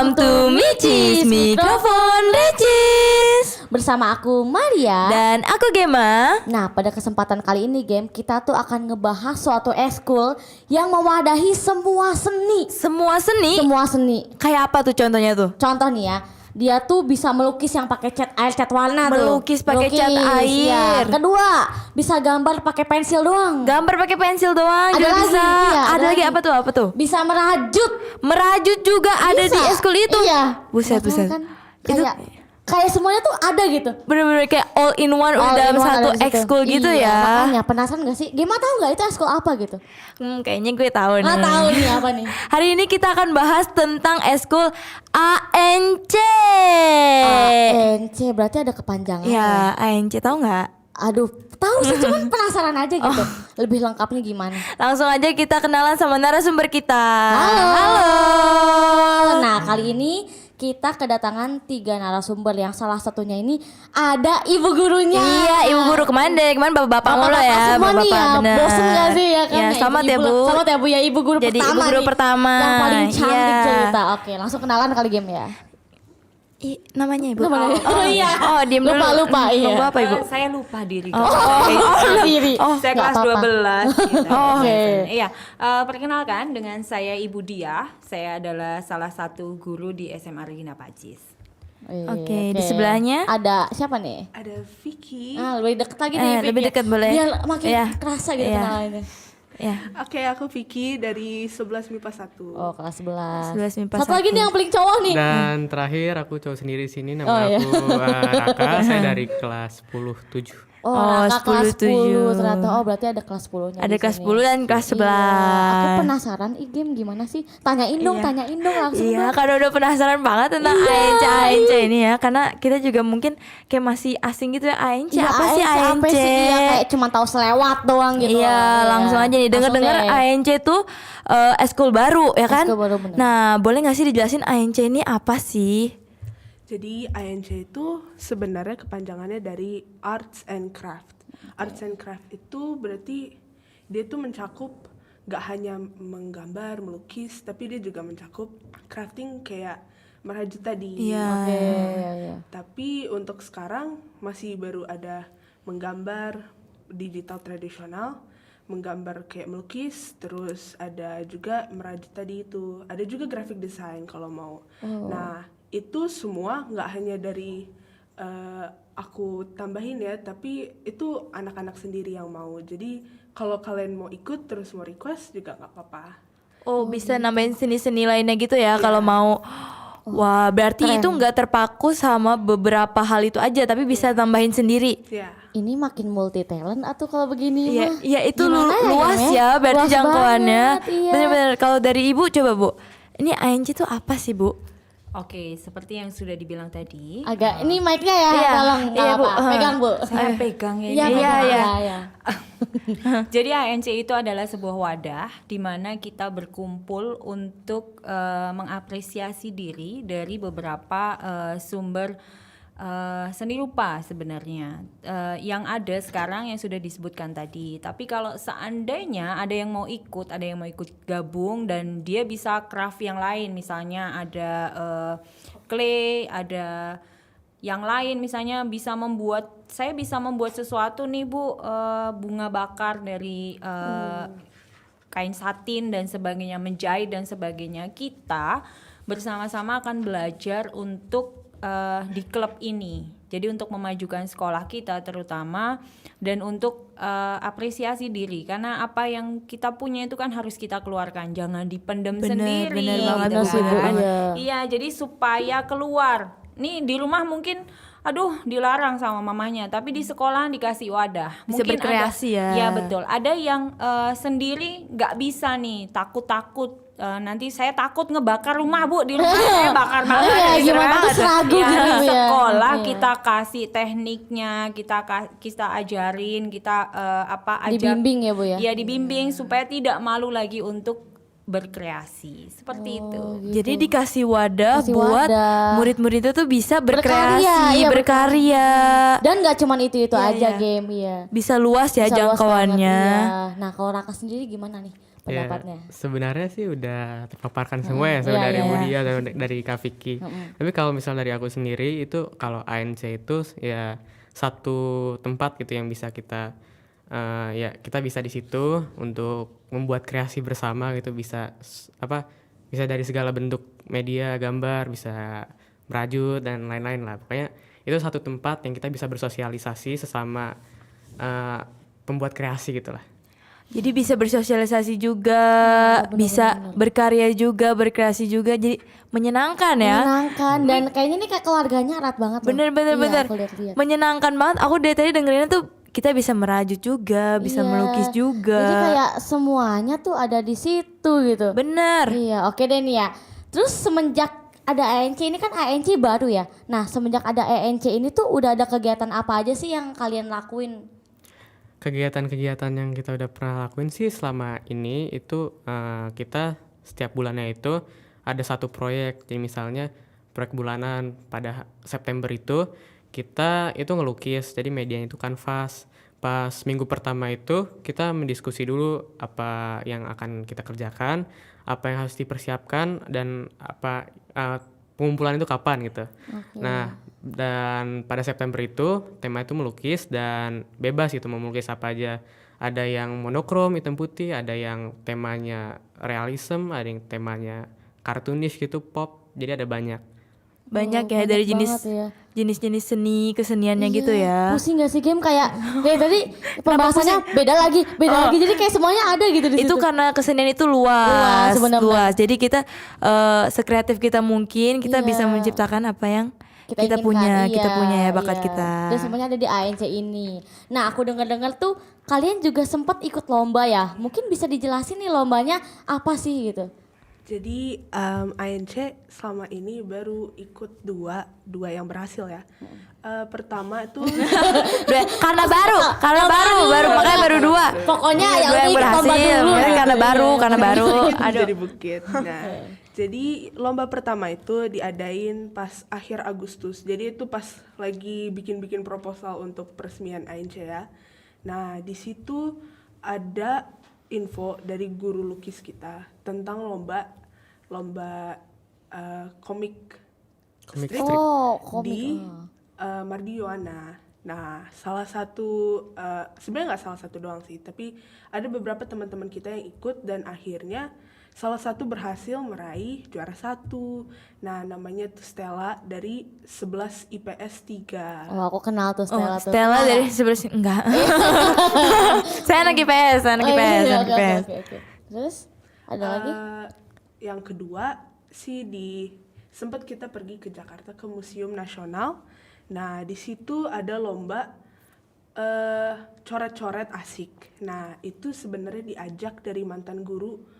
Welcome to Micis Mikrofon Recis. Bersama aku Maria dan aku Gema. Nah, pada kesempatan kali ini game kita tuh akan ngebahas suatu eskul yang mewadahi semua seni. Semua seni? Semua seni. Kayak apa tuh contohnya tuh? Contoh nih ya, dia tuh bisa melukis yang pakai cat air, cat warna tuh. Melukis pakai cat air. Ya. Kedua, bisa gambar pakai pensil doang. Gambar pakai pensil doang. Ada juga lagi, bisa. iya, ada lagi apa tuh? Apa tuh? Bisa merajut. Merajut juga ada Bisa. di eskul itu. Iya. Buset, Makanya buset. Kan, Itu kayak semuanya tuh ada gitu. bener-bener kayak all in one All dalam in one satu ada di situ. ekskul gitu Iya, ya. Makanya penasaran gak sih? Gema tahu gak itu ekskul apa gitu? Kayaknya gue tahu nih. Tahu nih apa nih? Hari ini kita akan bahas tentang eskul ANC. ANC berarti ada kepanjangan. Ya, ANC tahu nggak? Aduh, tahu sih cuman penasaran aja gitu. Lebih lengkapnya gimana? Langsung aja kita kenalan sama narasumber kita. Halo. Nah, kali ini kita kedatangan 3 narasumber yang salah satunya ini ada ibu gurunya. Iya, ibu guru kemarin bapak-bapak mulu ya. Semua nih ya, bener. bosen gak sih ya kan? Ya, selamat ya Bu. Selamat ya Bu ya, ibu guru Jadi pertama ibu guru nih, pertama. yang paling cantik Iya. cerita. Oke, langsung kenalan kali game ya. Namanya ibu. Namanya. Oh, iya. Oh, diem dulu. Lupa, iya. Lupa apa ibu? Saya lupa diri. Diri. Saya nggak kelas apa-apa. 12 gitu. Oke. Iya, perkenalkan dengan saya Ibu Dia. Saya adalah salah satu guru di SMA Regina Pacis. Oke, di sebelahnya? ada siapa nih? Ada Vicky. Lebih deket lagi nih. Vicky. lebih dekat boleh. Biar makin Iya. kerasa gitu Iya. kenalannya. Ya. Oke, aku Vicky dari 11 MIPA 1. Oh, kelas 11. 11 MIPA Satu lagi nih yang paling cowok nih. Dan terakhir aku cowok sendiri sini, nama Oh, iya. aku Raka, saya dari kelas 10-7. Oh, Oh, Raka kelas 10 10, ternyata. Oh, berarti ada kelas 10-nya. Ada di kelas sini. 10 dan kelas 11. Iya, aku penasaran game gimana sih? Tanyain dong langsung Iya, dong. karena udah penasaran banget tentang ANC ini ya. Karena kita juga mungkin kayak masih asing gitu ya. ANC Iya, apa sih ANC? Apa sih? Iya, kayak cuma tahu selewat doang gitu. Iya, langsung aja nih dengar-dengar Langsung deh. ANC tuh eskul baru ya kan? Eskul baru, bener. Nah, boleh nggak sih dijelasin ANC ini apa sih? Jadi ANC itu sebenarnya kepanjangannya dari Arts and Craft. Arts and Craft itu berarti dia tuh mencakup gak hanya menggambar, melukis, tapi dia juga mencakup crafting kayak merajut tadi. Iya. Iya. Tapi untuk sekarang masih baru ada menggambar digital tradisional, menggambar kayak melukis, terus ada juga merajut tadi itu. Ada juga graphic design kalau mau. Nah, itu semua nggak hanya dari aku tambahin ya, tapi itu anak-anak sendiri yang mau. Jadi kalau kalian mau ikut terus mau request juga nggak apa-apa. Oh, bisa nambahin seni-seni lainnya gitu ya kalau mau. Wah, berarti keren. itu nggak terpaku sama beberapa hal itu aja, tapi bisa tambahin sendiri. Ya. Ini makin multi talent atau kalau begini Iya, mah? iya itu Gimana luas Gem, ya, berarti Luas jangkauannya. banget, iya. Bener-bener. Kalau dari ibu coba Bu, ini ANC itu apa sih Bu? Oke, seperti yang sudah dibilang tadi. Agak ini mic-nya ya, Iya, tolong iya, Bu. apa, pegang Bu. Saya pegang ya. Iya, ini. pegang. iya. Iya. Jadi ANC itu adalah sebuah wadah di mana kita berkumpul untuk mengapresiasi diri dari beberapa sumber seni rupa sebenarnya yang ada sekarang yang sudah disebutkan tadi. Tapi kalau seandainya ada yang mau ikut gabung dan dia bisa craft yang lain, misalnya ada clay, ada yang lain misalnya saya bisa membuat sesuatu nih Bu, bunga bakar dari kain satin dan sebagainya, menjahit dan sebagainya. Kita bersama-sama akan belajar untuk di klub ini. Jadi untuk memajukan sekolah kita terutama dan untuk apresiasi diri, karena apa yang kita punya itu kan harus kita keluarkan, jangan dipendem sendiri. bener banget gitu sih, Bu. kan. Iya. Iya, jadi supaya keluar. Nih di rumah mungkin dilarang sama mamanya, tapi di sekolah dikasih wadah. Bisa Mungkin berkreasi ya. Iya betul. Ada yang sendiri nggak bisa nih, takut nanti saya takut ngebakar rumah Bu, di rumah saya bakar banget. Iya, gitu gimana kan. tuh seragu Ya, gitu di ya. sekolah Iya. kita kasih tekniknya, kita ajarin, kita Dibimbing ya Bu ya. Iya dibimbing supaya tidak malu lagi untuk berkreasi seperti itu. Jadi dikasih wadah Kasih buat wadah. murid-murid itu bisa Berkarya, berkreasi, iya, berkarya. Dan nggak cuman itu Iya, aja iya. game ya. Bisa luas ya Bisa luas jangkauannya. banget, iya. Nah kalau Raka sendiri gimana nih? pendapatnya? Sebenarnya sih udah terpaparkan semua ya, Iya, dari iya. Budia dan dari Kak Vicky. Tapi kalau misal dari aku sendiri itu kalau ANC itu ya satu tempat gitu yang bisa kita ya kita bisa di situ untuk membuat kreasi bersama gitu, bisa bisa dari segala bentuk media, gambar, bisa merajut dan lain-lain lah. Pokoknya itu satu tempat yang kita bisa bersosialisasi sesama pembuat kreasi gitu lah. Jadi bisa bersosialisasi juga, bisa berkarya juga, berkreasi juga, jadi menyenangkan ya. Menyenangkan dan kayaknya ini kayak keluarganya erat banget loh. Bener Iya, bener. aku lihat-lihat. Menyenangkan banget. Aku dari tadi dengerinnya tuh kita bisa merajut juga, bisa Iya. melukis juga. Jadi kayak semuanya tuh ada di situ gitu. Bener. Iya, oke deh nih ya. Terus semenjak ada ANC ini kan ANC baru ya. Nah, semenjak ada ANC ini tuh udah ada kegiatan apa aja sih yang kalian lakuin? Kegiatan-kegiatan yang kita udah pernah lakuin sih selama ini itu kita setiap bulannya itu ada satu proyek. Jadi misalnya proyek bulanan pada September itu kita itu ngelukis, jadi medianya itu kanvas. Pas minggu pertama itu kita mendiskusi dulu apa yang akan kita kerjakan, apa yang harus dipersiapkan, dan apa pengumpulan itu kapan gitu. Nah, dan pada September itu tema itu melukis dan bebas gitu mau melukis apa aja. Ada yang monokrom hitam putih, ada yang temanya realism, ada yang temanya kartunis gitu, pop. Jadi ada banyak. Banyak ya dari banget ya. jenis-jenis seni keseniannya gitu ya. Pusing gak sih game kayak tadi pembahasannya beda lagi. Jadi kayak semuanya ada gitu di Itu situ. karena kesenian itu Luas, luas, benar-benar. luas. Jadi kita sekreatif kita mungkin kita Iya. bisa menciptakan apa yang kita inginkan, punya, iya, kita punya ya bakat iya. kita. Dan semuanya ada di ANC ini. Nah, aku dengar-dengar tuh kalian juga sempat ikut lomba ya. Mungkin bisa dijelasin nih lombanya apa sih gitu. Jadi ANC selama ini baru ikut dua yang berhasil ya. Pertama itu Karena baru makanya baru 2. Pokoknya ya Dua udah yang ikut lomba berhasil, dulu. ya, karena baru. Aduh. Jadi bukit. Nah, jadi lomba pertama itu diadain pas akhir Agustus. Jadi itu pas lagi bikin-bikin proposal untuk peresmian ANC ya. Nah, di situ ada info dari guru lukis kita tentang lomba komik strip Oh, komik. di Mardioana. Nah, salah satu sebenarnya nggak salah satu doang sih, tapi ada beberapa teman-teman kita yang ikut dan akhirnya salah satu berhasil meraih juara 1. Nah, namanya tuh Stella dari 11 IPS 3. Oh, aku kenal tuh Stella tuh. Stella dari sebelah enggak. Saya anak IPS, Oh, iya, oke. Terus ada lagi? Yang kedua sih sempat kita pergi ke Jakarta ke Museum Nasional. Nah, di situ ada lomba coret-coret asik. Nah, itu sebenarnya diajak dari mantan guru.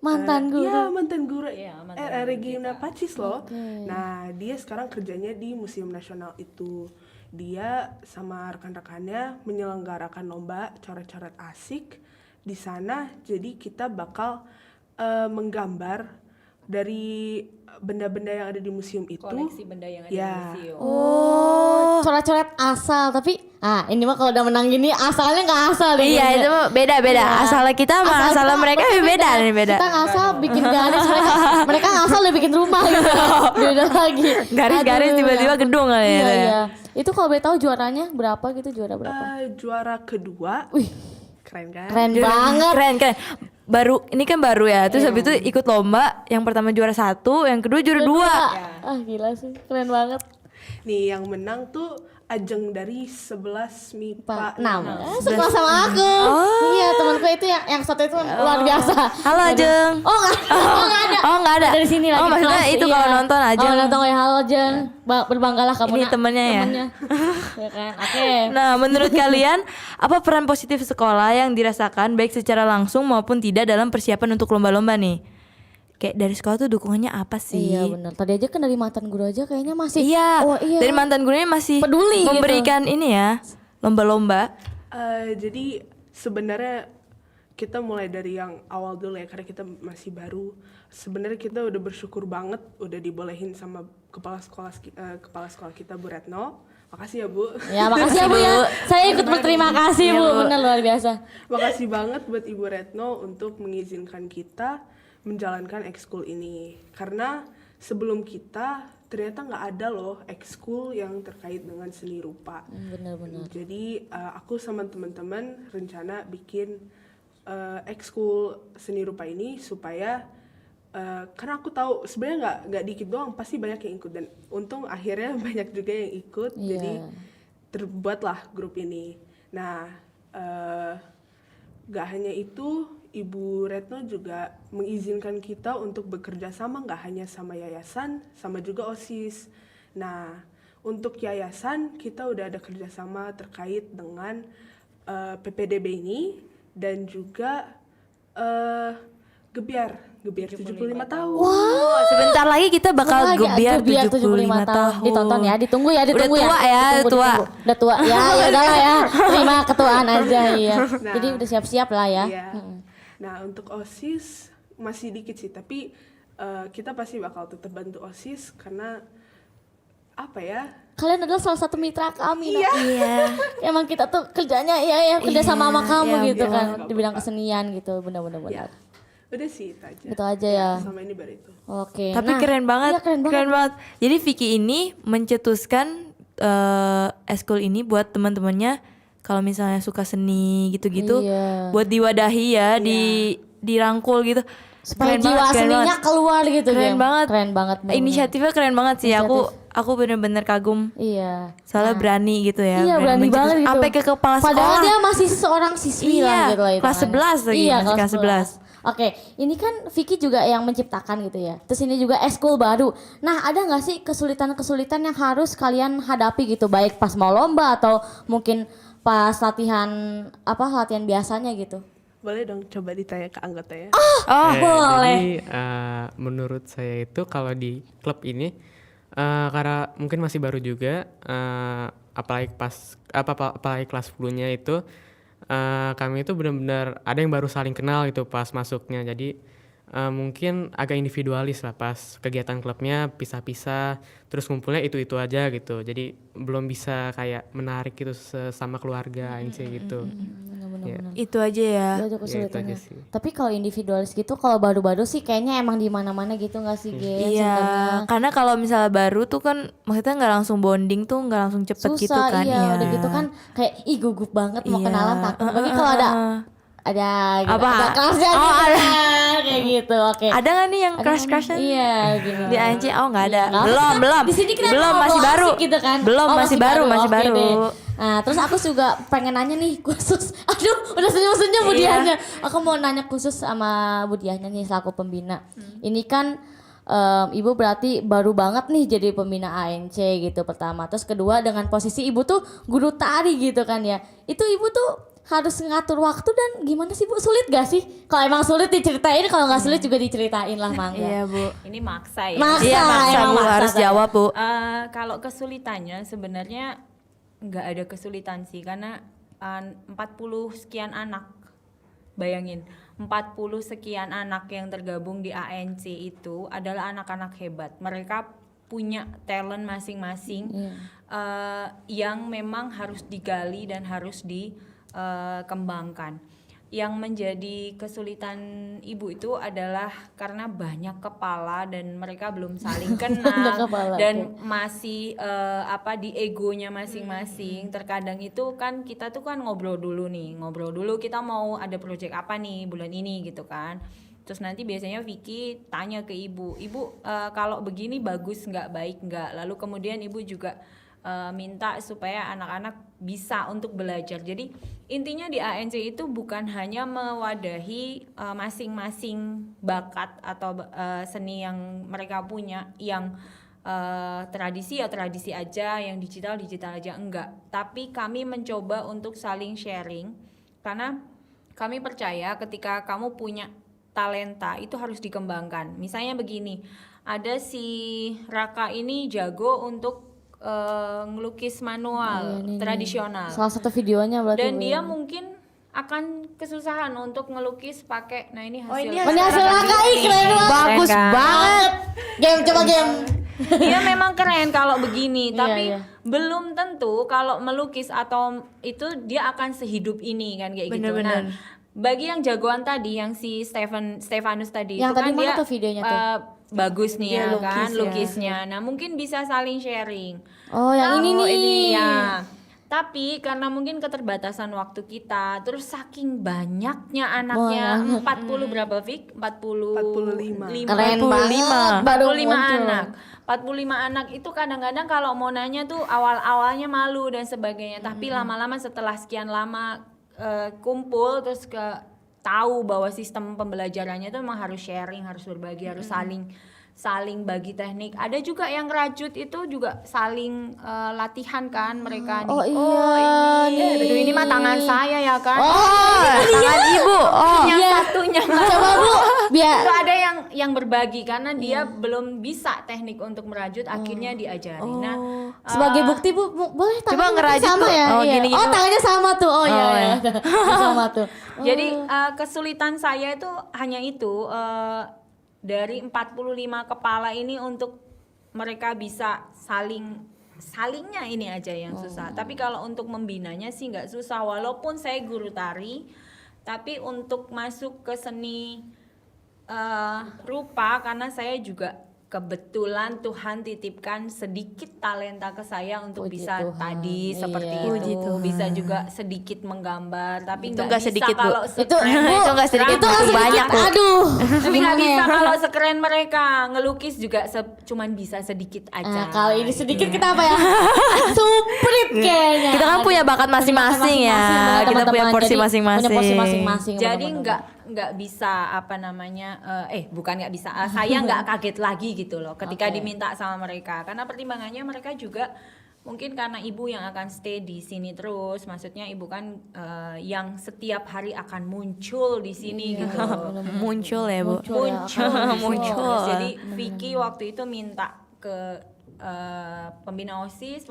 Mantan guru. Iya, mantan guru. mantan Regina Pacis loh. Nah, dia sekarang kerjanya di Museum Nasional itu. Dia sama rekan-rekannya menyelenggarakan lomba coret-coret asik di sana. Jadi kita bakal menggambar dari benda-benda yang ada di museum itu. Koleksi benda yang ada Ya. di museum. Oh, coret-coret asal. Tapi, ini mah kalau udah menang gini asalnya nggak asal deh. Iya, itu mah beda-beda. Asalnya kita sama asalnya kita mereka pasti beda nih, beda. Kita ngasal bikin garis, mereka ngasal udah bikin rumah gitu. Beda lagi. Garis-garis Aduh, tiba-tiba ya. gedung kali ya. Iya. Itu kalau boleh tahu juaranya berapa gitu, juara berapa? Juara kedua. Wih, Keren kan? keren banget. Keren. Baru ini kan baru ya. Terus habis itu ikut lomba, yang pertama juara 1, yang kedua juara 2. Gila sih, keren banget. Nih yang menang tuh Ajeng dari 11 MIPA Pak 6. 6. Sekelas sama aku. Iya, temanku itu yang satu itu luar biasa. Halo Ajeng. Oh enggak ada. Oh enggak ada. Dari sini lagi. Oh maksudnya kelas, itu iya. kalau nonton Ajeng. Oh nonton ya, halo Ajeng. Berbanggalah kamu. Ini temennya ya? Ya kan. Oke. Nah, menurut kalian apa peran positif sekolah yang dirasakan baik secara langsung maupun tidak dalam persiapan untuk lomba-lomba nih? Kayak dari sekolah tuh dukungannya apa sih? Iya benar. Tadi aja kan dari mantan guru aja kayaknya masih. Iya, Oh iya. dari mantan gurunya masih Peduli memberikan ini ya, lomba-lomba. Jadi sebenarnya kita mulai dari yang awal dulu ya, karena kita masih baru. Sebenarnya kita udah bersyukur banget udah dibolehin sama kepala sekolah kita Bu Retno. Makasih ya Bu. Ya makasih ya Bu ya. Saya ikut berterima kasih Bu, benar luar biasa. Makasih banget buat Ibu Retno untuk mengizinkan kita menjalankan ekskul ini. Karena sebelum kita ternyata nggak ada loh ekskul yang terkait dengan seni rupa. Benar-benar. Jadi aku sama teman-teman rencana bikin ekskul seni rupa ini supaya karena aku tahu sebenarnya nggak dikit doang, pasti banyak yang ikut, dan untung akhirnya banyak juga yang ikut. Iya. Jadi terbuatlah grup ini. Nah gak hanya itu, Ibu Retno juga mengizinkan kita untuk bekerja sama, gak hanya sama yayasan, sama juga OSIS. Nah untuk yayasan kita udah ada kerjasama terkait dengan PPDB ini, dan juga Gebiar 75 tahun. Wow, sebentar lagi kita bakal gebiar 75 tahun. Ditonton ya, ditunggu ya, ditunggu Udah tua ya, Ditunggu, tua. ditunggu. Udah tua. Ya, ya udahlah ya. Terima ketuaan aja ya. Nah, Jadi udah siap-siap lah ya. Iya. Nah untuk OSIS masih dikit sih, tapi kita pasti bakal tetap bantu OSIS karena apa ya? Kalian adalah salah satu mitra kami. Iya. Iya. Emang kita tuh kerjanya ya kerja sama sama kamu iya, gitu iya. kan di bidang kesenian gitu, benar-benar. Ya, udah sih itu aja. Itu aja ya. Sama ini baru itu. Oke. Tapi nah, keren banget, iya, keren banget. Jadi Vicky ini mencetuskan eskul ini buat teman-temannya kalau misalnya suka seni gitu-gitu, Iya. buat diwadahi ya, dirangkul gitu. Supaya Keren jiwa banget, keren seninya banget. keluar gitu. Keren Gem. banget. Keren banget. bener-bener. Inisiatifnya keren banget sih. Aku bener-bener kagum. Iya. Soalnya berani gitu ya. Iya berani mencetus- banget gitu. Sampai ke kepala sekolah. Padahal dia masih seorang siswi Iya, lah gitu lah kelas 11 lagi, Iya, masih kelas 11. Oke, ini kan Vicky juga yang menciptakan gitu ya. Terus ini juga eskul baru. Nah, ada nggak sih kesulitan-kesulitan yang harus kalian hadapi gitu, baik pas mau lomba atau mungkin pas latihan biasanya gitu? Boleh dong coba ditanya ke anggota ya. Oh, Jadi menurut saya itu kalau di klub ini karena mungkin masih baru juga, apalagi kelas 10-nya itu kami itu benar-benar ada yang baru saling kenal gitu pas masuknya. Jadi mungkin agak individualis lah pas kegiatan klubnya pisah-pisah, terus ngumpulnya itu aja gitu. Jadi belum bisa kayak menarik gitu sesama keluarga ANC gitu. Benar-benar. itu aja ya. Itu aja Ya, kesulitannya. itu aja sih. Tapi kalau individualis gitu, kalau baru-baru sih kayaknya emang di mana-mana gitu nggak sih, Gen? Iya, sebenarnya? karena kalau misalnya baru tuh kan maksudnya nggak langsung bonding tuh, nggak langsung cepet Susah, gitu kan. iya. Udah gitu kan kayak gugup banget mau Iya. kenalan takut. Bagi kalau ada gitu, Apa? ada kelasnya Oh, gitu ada. kan, kayak gitu. Oke. Ada nggak nih yang Ada crush-crushan? Iya, gini. Di ANC? Oh nggak ada. Iya, Belum. Di sini kita belum, ngobrol masih baru. asik gitu kan. Belum, Oh, masih baru. Oke deh. Nah, terus aku juga pengen nanya nih khusus. Aduh, udah senyum-senyum Bu Iya. Diahnya. Aku mau nanya khusus sama Bu Diahnya nih selaku pembina. Ini kan Ibu berarti baru banget nih jadi pembina ANC gitu pertama. Terus kedua dengan posisi Ibu tuh guru tari gitu kan ya. Itu Ibu tuh harus ngatur waktu dan gimana sih Bu? Sulit gak sih? Kalau emang sulit diceritain, kalau nggak sulit juga diceritain lah Mangga. Iya Bu. Ini maksa ya. Maksa, Iya maksa emang Bu, maksa, harus saya. jawab Bu. Kalau kesulitannya sebenarnya nggak ada kesulitan sih, karena 40 sekian anak, bayangin 40 sekian anak yang tergabung di ANC itu adalah anak-anak hebat. Mereka punya talent masing-masing yang memang harus digali dan harus dikembangkan. Yang menjadi kesulitan Ibu itu adalah karena banyak kepala dan mereka belum saling Banyak kenal kepala, dan masih di egonya masing-masing. Terkadang itu kan kita tuh kan ngobrol dulu kita mau ada project apa nih bulan ini gitu kan. Terus nanti biasanya Vicky tanya ke Ibu, kalau begini bagus nggak, baik nggak. Lalu kemudian Ibu juga minta supaya anak-anak bisa untuk belajar. Jadi intinya di ANC itu bukan hanya mewadahi masing-masing bakat atau seni yang mereka punya, yang tradisi ya tradisi aja, yang digital aja, enggak. Tapi kami mencoba untuk saling sharing, karena kami percaya ketika kamu punya talenta itu harus dikembangkan. Misalnya begini, ada si Raka ini jago untuk ngelukis manual Ini tradisional. salah satu videonya berarti Dan Bu, dia ya. mungkin akan kesusahan untuk ngelukis pakai, nah ini hasil. Ini hasil lakai keren banget. Bagus kan? banget. Game coba game. Iya memang keren kalau begini, tapi iya. belum tentu kalau melukis atau itu dia akan sehidup ini kan kayak gitu. Bener-bener. Nah, bagi yang jagoan tadi, yang si Stefanus tadi, Yang itu tadi kan mana dia tuh videonya tuh? bagus nih Dia ya lukis kan ya. lukisnya. Nah mungkin bisa saling sharing. Oh, yang ini nih. Ya. Tapi karena mungkin keterbatasan waktu kita, terus saking banyaknya anaknya, 40 berapa Fik? 45. Keren banget. 45 anak. 45 anak itu kadang-kadang kalau mau nanya tuh awal-awalnya malu dan sebagainya, tapi lama-lama setelah sekian lama kumpul terus tahu bahwa sistem pembelajarannya itu memang harus sharing, harus berbagi, harus saling bagi teknik. Ada juga yang rajut itu juga saling latihan kan mereka nih. Oh iya, ini. Aduh, ini mah tangan saya ya kan. Tangan ibu. Oh. Yang satunya Coba Bu, biar itu ada yang berbagi karena dia belum bisa teknik untuk merajut, akhirnya diajari. Nah, sebagai bukti Bu, boleh tangannya Coba ngerajut sama tuh. ya? Oh, Iya. gini-gini. Oh, tangannya sama tuh. Oh iya, Oh, iya. Sama tuh. jadi kesulitan saya itu hanya itu dari 45 kepala ini untuk mereka bisa salingnya ini aja yang susah. Tapi kalau untuk membinanya sih nggak susah, walaupun saya guru tari, tapi untuk masuk ke seni rupa karena saya juga kebetulan Tuhan titipkan sedikit talenta ke saya untuk Puji bisa Tuhan. tadi Iya. seperti Puji itu, Tuhan. bisa juga sedikit menggambar, tapi Itu nggak nggak bisa sedikit, Bu. kalau Itu sekeren Bu, Itu nggak sedikit, itu nggak itu banyak, Bu. Aduh. tapi nggak Gimana bisa ya? kalau sekeren mereka ngelukis juga cuman bisa sedikit aja. Nah, kalau ini sedikit kenapa ya? Suprit kayaknya. Kita kan punya bakat masing-masing ya. bener, Kita punya teman-teman. porsi Jadi, masing-masing. Punya porsi masing-masing. Jadi bener-bener. nggak bisa apa namanya bukan nggak bisa saya nggak kaget lagi gitu loh ketika Oke. diminta sama mereka, karena pertimbangannya mereka juga mungkin karena ibu yang akan stay di sini terus, maksudnya ibu kan yang setiap hari akan muncul di sini gitu loh. Muncul ya, Bu. Muncul ya, muncul, akan di sini muncul. terus. Jadi Vicky waktu itu minta ke pembina OSIS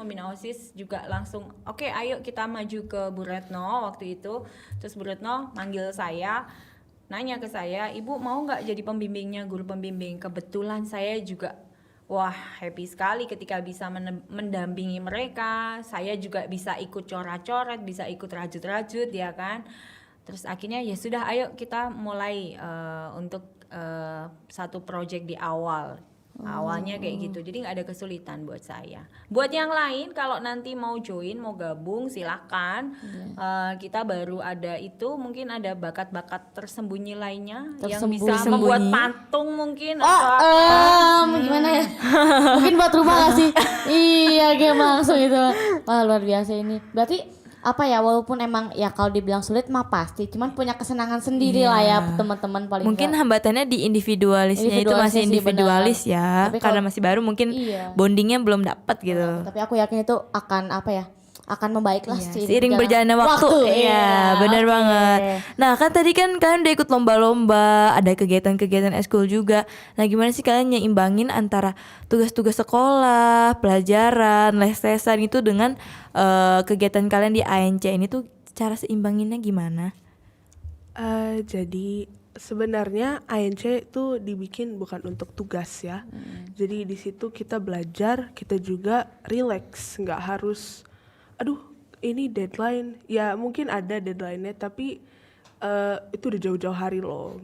juga langsung oke, ayo kita maju ke Bu Retno waktu itu. Terus Bu Retno manggil saya, nanya ke saya, ibu mau nggak jadi pembimbingnya, guru pembimbing. Kebetulan saya juga wah happy sekali ketika bisa mendampingi mereka. Saya juga bisa ikut coret-coret, bisa ikut rajut-rajut ya kan. Terus akhirnya ya sudah, ayo kita mulai untuk satu project di awalnya kayak gitu. Jadi nggak ada kesulitan buat saya. Buat yang lain kalau nanti mau join, mau gabung silakan. Kita baru ada itu, mungkin ada bakat-bakat tersembunyi lainnya yang bisa membuat patung mungkin Gimana ya? Mungkin buat rumah gak sih? Iya, game langsung itu. Wah, luar biasa ini. Berarti apa ya, walaupun emang ya kalau dibilang sulit mah pasti, cuman punya kesenangan sendiri lah ya teman-teman paling Mungkin nggak. hambatannya di individualisnya itu Individualisnya masih sih, individualis benar. ya. Tapi Karena kalau- masih baru mungkin Iya. bondingnya belum dapat gitu. Tapi aku yakin itu akan apa ya? Akan membaik lah Seiring berjalannya waktu. Iya, benar oke. banget. Nah, kan tadi kan kalian udah ikut lomba-lomba, ada kegiatan-kegiatan eskul juga. Nah, gimana sih kalian nyimbangin antara tugas-tugas sekolah, pelajaran, les-lesan itu dengan kegiatan kalian di ANC ini tuh cara seimbanginnya gimana? Jadi sebenarnya ANC itu dibikin bukan untuk tugas ya. Jadi di situ kita belajar, kita juga relax, nggak harus aduh ini deadline. Ya mungkin ada deadline-nya tapi itu udah jauh-jauh hari loh.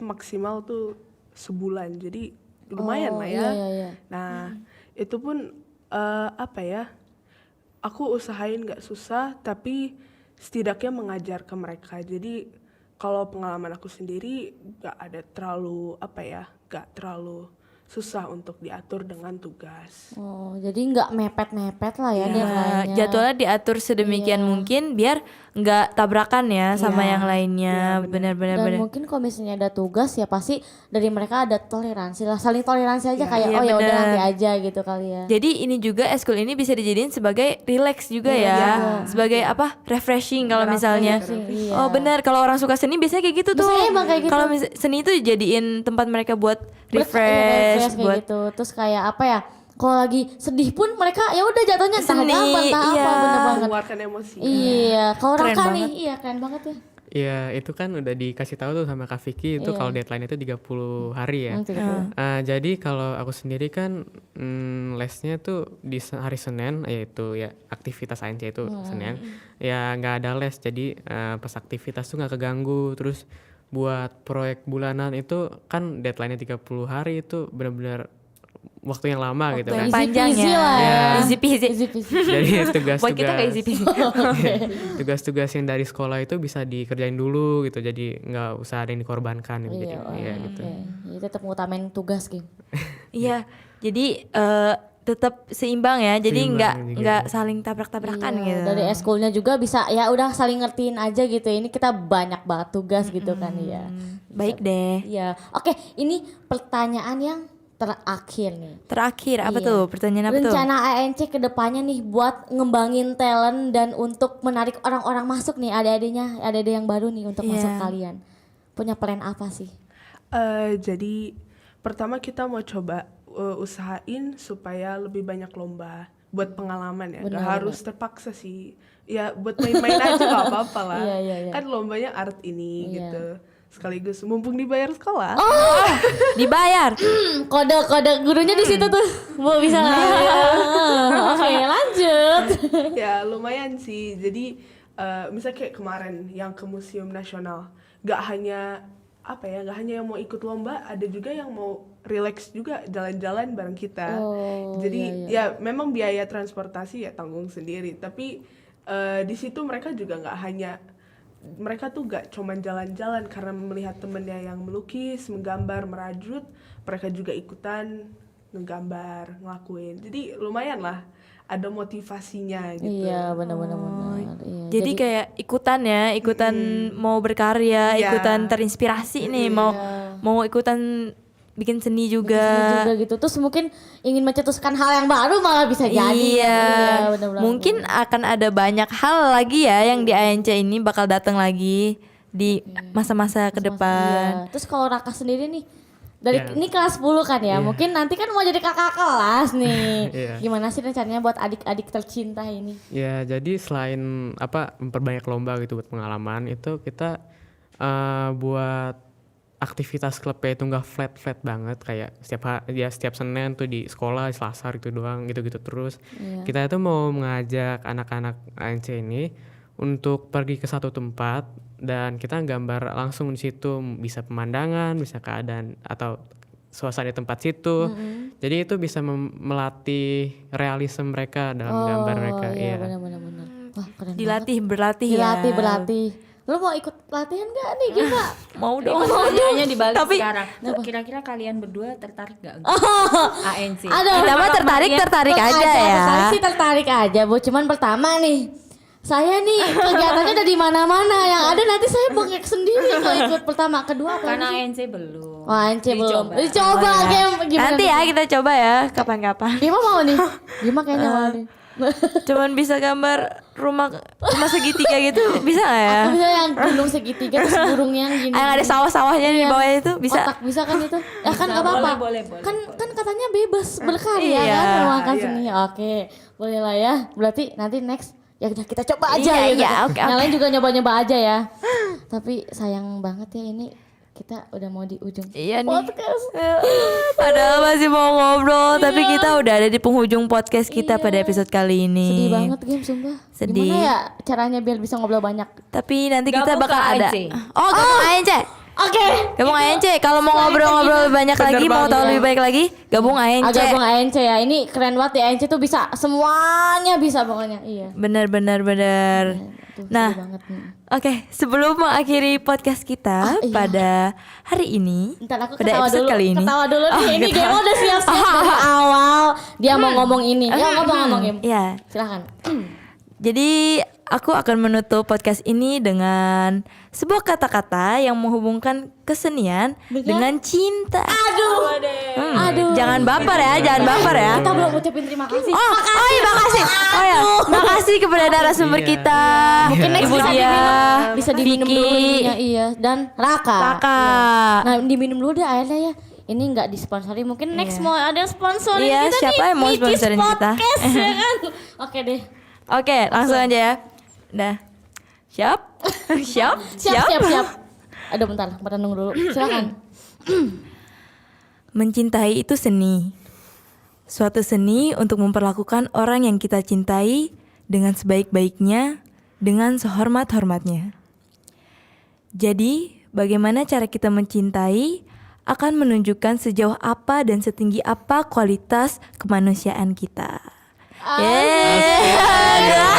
Maksimal tuh sebulan. Jadi lumayan lah ya. Iya. Nah, itu pun apa ya? Aku usahain nggak susah, tapi setidaknya mengajar ke mereka. Jadi kalau pengalaman aku sendiri nggak ada terlalu nggak terlalu susah untuk diatur dengan tugas. Oh, jadi nggak mepet-mepet lah ya dia Nah, lainnya. jadwalnya diatur sedemikian mungkin biar nggak tabrakan ya sama yang lainnya. Benar-benar. Dan mungkin kalau misalnya ada tugas ya pasti dari mereka ada toleransi lah, saling toleransi aja kayak iya, oh ya udah bener. nanti aja gitu kali ya. Jadi ini juga eskul ini bisa dijadiin sebagai relax juga ya, sebagai apa refreshing kalau misalnya. iya. Oh benar, kalau orang suka seni biasanya kayak gitu tuh. Biasanya emang kayak gitu. Kalau seni itu dijadiin tempat mereka buat Refresh refresh, kayak buat gitu. Terus kayak apa ya? Kalau lagi sedih pun mereka ya udah jatuhnya entah Seni, gambar entah iya. apa bener banget. Mengeluarkan emosi. Iya, kalau Keren Raka nih, banget. iya keren banget ya. Ya itu kan udah dikasih tahu tuh sama Kak Vicky itu kalau deadline itu 30 hari ya. Jadi kalau aku sendiri kan lesnya tuh di hari Senin, yaitu ya aktivitas ANC itu Senin. Ya nggak ada les, jadi pas aktivitas tuh nggak keganggu. Terus buat proyek bulanan itu kan deadline-nya 30 hari, itu benar-benar waktu yang lama gitu kan. Panjang Easy ya. lah ya. Easy peasy. Easy peasy. Jadi Buat kita gak easy tugas-tugas peasy. tugas-tugas yang dari sekolah itu bisa dikerjain dulu gitu, jadi nggak usah ada yang dikorbankan gitu. Jadi ya gitu. Jadi tetap ngutamain tugas Kim. Iya, jadi tetap seimbang ya. Jadi Seimbang juga. nggak saling tabrak-tabrakan gitu. Dari eskulnya juga bisa ya udah saling ngertiin aja gitu. Ini kita banyak banget tugas gitu kan ya. Baik deh. Iya. Oke, ini pertanyaan yang terakhir nih. Terakhir apa Iya. tuh? Pertanyaan apa tuh? Rencana ANC ke depannya nih buat ngembangin talent dan untuk menarik orang-orang masuk nih, adik-adik yang baru nih untuk Iya. masuk kalian. Punya plan apa sih? Jadi pertama kita mau coba usahain supaya lebih banyak lomba buat pengalaman ya. Gak harus terpaksa sih. Ya buat main-main aja gak apa-apa lah. Iya. Kan lombanya art ini gitu. Sekaligus mumpung dibayar sekolah. Dibayar. Kode gurunya di situ tuh. Bu bisa lah. Oke, lanjut. Ya lumayan sih. Jadi misalnya kayak kemarin yang ke Museum Nasional, gak hanya yang mau ikut lomba, ada juga yang mau relax juga jalan-jalan bareng kita. Jadi ya memang biaya transportasi ya tanggung sendiri, tapi di situ mereka juga mereka tuh gak cuman jalan-jalan karena melihat temennya yang melukis, menggambar, merajut, mereka juga ikutan menggambar, ngelakuin. Jadi lumayan lah, ada motivasinya gitu. Iya, benar-benar. Iya. Jadi kayak ikutan mau berkarya, Iya. ikutan terinspirasi nih, mau ikutan bikin seni juga. juga gitu. Terus mungkin ingin mencetuskan hal yang baru malah bisa jadi. Iya, benar-benar. mungkin akan ada banyak hal lagi ya yang di ANC ini bakal datang lagi di masa-masa ke depan. Iya. Terus kalau Raka sendiri nih, dari ini kelas 10 kan ya, mungkin nanti kan mau jadi kakak kelas nih. Iya. Gimana sih rencananya buat adik-adik tercinta ini? Ya jadi selain memperbanyak lomba gitu buat pengalaman, itu kita buat aktivitas klubnya itu nggak flat banget kayak setiap Senin tuh di sekolah, di Selasa gitu doang gitu terus. Kita itu mau mengajak anak-anak ANC ini untuk pergi ke satu tempat dan kita gambar langsung di situ, bisa pemandangan, bisa keadaan atau suasana di tempat situ. Jadi itu bisa melatih realisme mereka dalam gambar mereka. Iya, Iya. benar-benar. Wah, keren Berlatih ya. Berlatih. Lu mau ikut latihan gak nih Gimana? Mau dong. Pertanyaannya dibalik Tapi- sekarang. Kira-kira kalian berdua tertarik gak? ANC. Kita mah tertarik aja ya. Tertarik aja Bu. Cuman pertama nih, saya nih kegiatannya udah di mana-mana. Yang ada nanti saya bengek sendiri kalau ikut pertama. Kedua apa Karena sih? ANC belum. Wah, ANC belum. Dicoba. Dicoba game gimana? Nanti ya kita coba ya kapan-kapan. Bima mau nih. Bima kayaknya mau nih. Cuman bisa gambar rumah segitiga gitu bisa gak ya? Aku bisa yang gunung segitiga terus burungnya yang gini. Yang ada sawah-sawahnya di bawahnya itu bisa. Otak bisa kan itu? Ya kan Bisa, nggak apa-apa. boleh. Kan katanya bebas berkarya Iya, kan melakukan iya. seni. Oke, boleh lah ya. Berarti nanti next ya udah kita coba aja Iya, gitu. iya, oke, Yang oke. lain juga nyoba-nyoba aja ya. Tapi sayang banget ya ini kita udah mau di ujung Iya nih. podcast. Padahal masih mau ngobrol, tapi kita udah ada di penghujung podcast kita pada episode kali ini. Sedih banget game sumpah. Sedih. Gimana ya caranya biar bisa ngobrol banyak? Tapi nanti kita Gabung bakal ke ada. ANC. Oh, gabung ANC. Oke. Gabung ANC. Kalau mau ngobrol-ngobrol lebih banyak lagi, mau tahu lebih baik lagi, gabung ANC. Gabung ANC ya. Ini keren banget ya, ANC tuh bisa semuanya bisa pokoknya. Iya. Bener. Tuh, Nah, sedih banget nih. oke, sebelum mengakhiri podcast kita iya. pada hari ini, Ntar aku pada ketawa episode dulu. kali ini. Ketawa dulu nih. Oh, Ini ketawa. Gemo udah siap-siap dari awal. Dia mau ngomong ini. Ya ngomong Gem. Iya. Silahkan. Jadi aku akan menutup podcast ini dengan sebuah kata-kata yang menghubungkan kesenian dengan cinta. Aduh. Jangan baper ya, jangan baper ya. Kita belum ucapin terima kasih. Oh iya makasih. Oh ya, makasih kepada narasumber kita. Mungkin next Ibu bisa dia, diminum. Bisa diminum dulu Vicky, ininya, iya. Dan Raka. Raka. Nah diminum dulu deh airnya ya. Ini nggak disponsori, mungkin next mau ada yang sponsorin Iya, kita siapa nih. yang mau Micis sponsorin kita? Podcast, ya kan? Oke deh. Oke, langsung aja ya. Dah. Siap? Siap? Siap. Aduh bentar, merenung dulu. Silakan. Mencintai itu seni. Suatu seni untuk memperlakukan orang yang kita cintai dengan sebaik-baiknya, dengan sehormat-hormatnya. Jadi, bagaimana cara kita mencintai akan menunjukkan sejauh apa dan setinggi apa kualitas kemanusiaan kita. Yeay.